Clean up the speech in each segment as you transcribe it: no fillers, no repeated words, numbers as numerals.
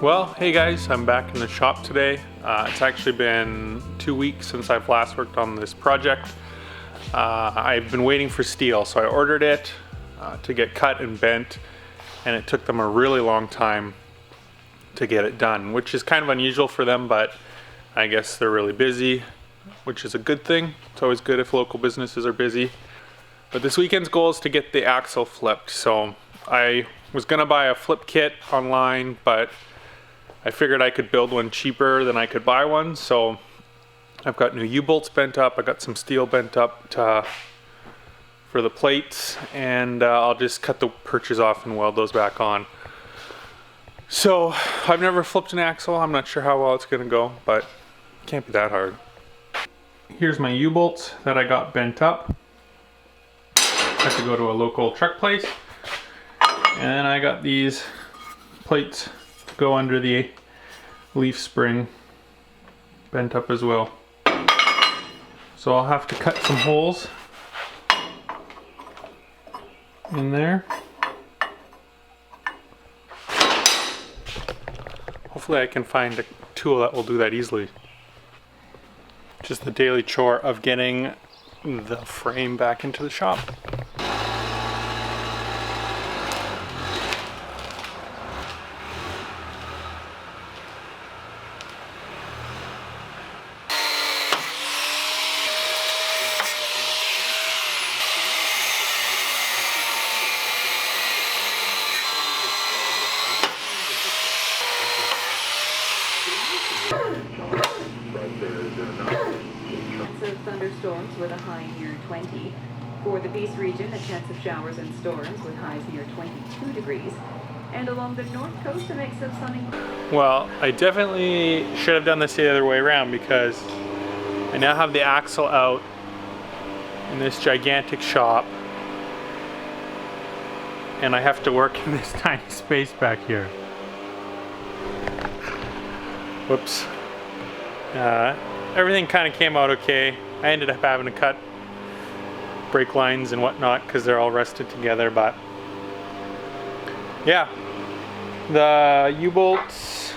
Well, hey guys, I'm back in the shop today. It's actually been 2 weeks since I've last worked on this project. I've been waiting for steel, so I ordered it to get cut and bent, and it took them a really long time to get it done, which is kind of unusual for them, but I guess they're really busy, which is a good thing. It's always good if local businesses are busy. But this weekend's goal is to get the axle flipped. So I was gonna buy a flip kit online, but I figured I could build one cheaper than I could buy one. So I've got new U-bolts bent up. I got some steel bent up for the plates, and I'll just cut the perches off and weld those back on. So I've never flipped an axle. I'm not sure how well it's gonna go, but it can't be that hard. Here's my U-bolts that I got bent up. I have to go to a local truck place. And I got these plates to go under the leaf spring bent up as well. So I'll have to cut some holes in there. Hopefully I can find a tool that will do that easily. Just the daily chore of getting the frame back into the shop. Of thunderstorms with a high near 20. For the East region, a chance of showers and storms with highs near 22 degrees. And along the north coast, a mix of sunny. Well, I definitely should have done this the other way around, because I now have the axle out in this gigantic shop, and I have to work in this tiny space back here. Whoops. Everything kind of came out okay. I ended up having to cut brake lines and whatnot because they're all rusted together, but yeah. The U-bolts,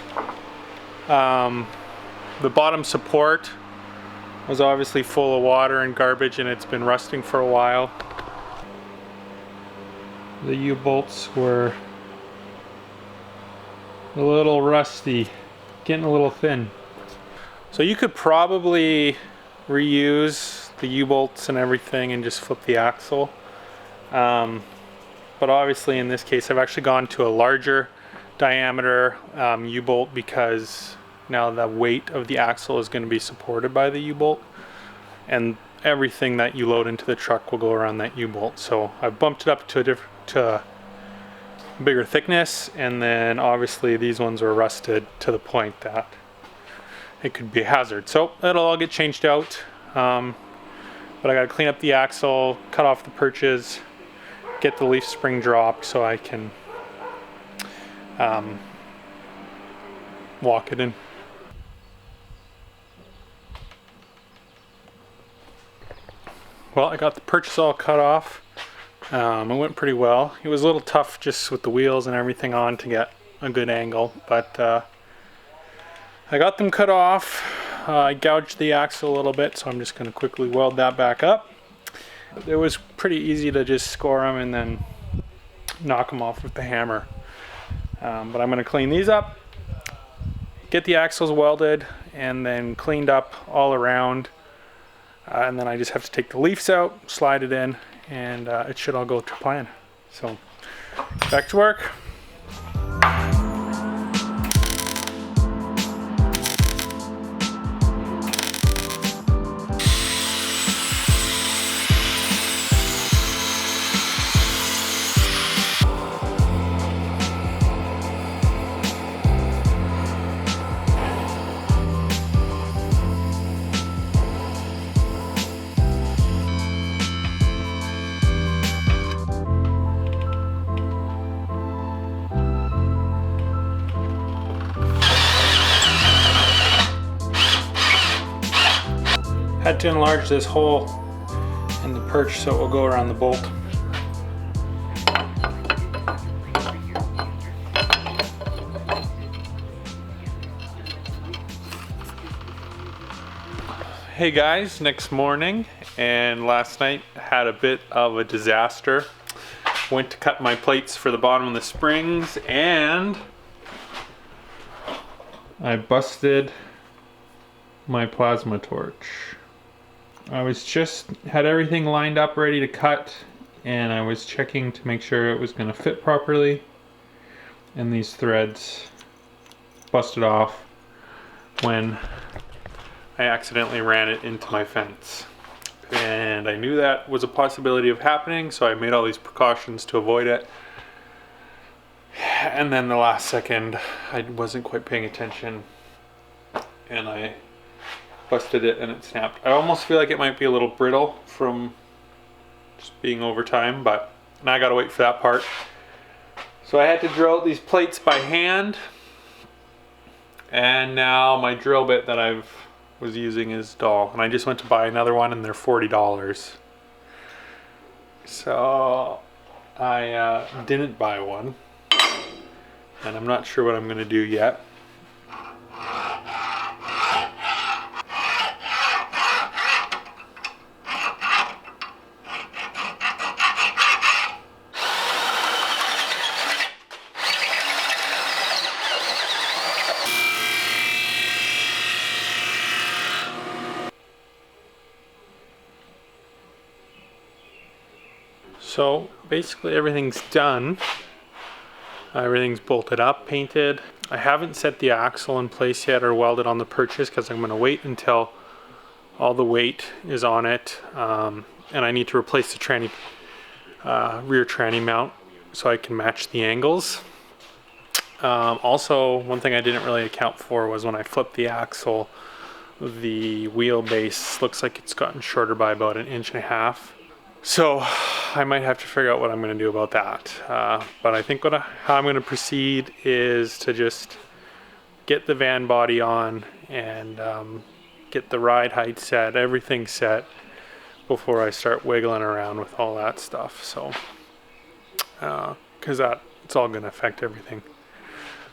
the bottom support was obviously full of water and garbage, and it's been rusting for a while. The U-bolts were a little rusty, getting a little thin. So you could probably reuse the U-bolts and everything and just flip the axle. But obviously in this case I've actually gone to a larger diameter U-bolt, because now the weight of the axle is going to be supported by the U-bolt, and everything that you load into the truck will go around that U-bolt. So I've bumped it up to a bigger thickness, and then obviously these ones were rusted to the point that it could be a hazard. So it'll all get changed out, but I got to clean up the axle, cut off the perches, get the leaf spring dropped so I can walk it in. Well, I got the perches all cut off. It went pretty well. It was a little tough just with the wheels and everything on to get a good angle, but I got them cut off. I gouged the axle a little bit, so I'm just going to quickly weld that back up. It was pretty easy to just score them and then knock them off with the hammer. But I'm going to clean these up, get the axles welded and then cleaned up all around, and then I just have to take the leaves out, slide it in, and it should all go to plan. So back to work. Had to enlarge this hole in the perch so it will go around the bolt. Hey guys, next morning, and last night had a bit of a disaster. Went to cut my plates for the bottom of the springs and I busted my plasma torch. I was just had everything lined up ready to cut, and I was checking to make sure it was going to fit properly, and these threads busted off when I accidentally ran it into my fence. And I knew that was a possibility of happening, so I made all these precautions to avoid it. And then the last second, I wasn't quite paying attention, and I busted it and it snapped. I almost feel like it might be a little brittle from just being over time, but now I gotta wait for that part. So I had to drill out these plates by hand, and now my drill bit that I was using is dull, and I just went to buy another one and they're $40. So I didn't buy one, and I'm not sure what I'm gonna do yet. So basically everything's done. Everything's bolted up, painted. I haven't set the axle in place yet or welded on the perches because I'm going to wait until all the weight is on it, and I need to replace the tranny, rear tranny mount so I can match the angles. Also, one thing I didn't really account for was when I flipped the axle, the wheelbase looks like it's gotten shorter by about 1.5 inches. So I might have to figure out what I'm going to do about that. But I think how I'm going to proceed is to just get the van body on and get the ride height set, everything set, before I start wiggling around with all that stuff. So, because it's all going to affect everything.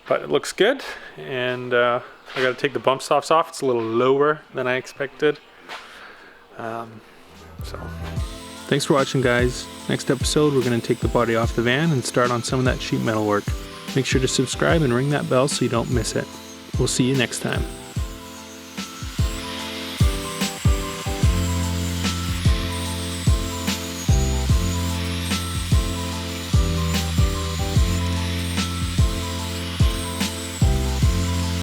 But it looks good, and I got to take the bump stops off. It's a little lower than I expected. So. Thanks for watching, guys. Next episode, we're going to take the body off the van and start on some of that sheet metal work. Make sure to subscribe and ring that bell so you don't miss it. We'll see you next time.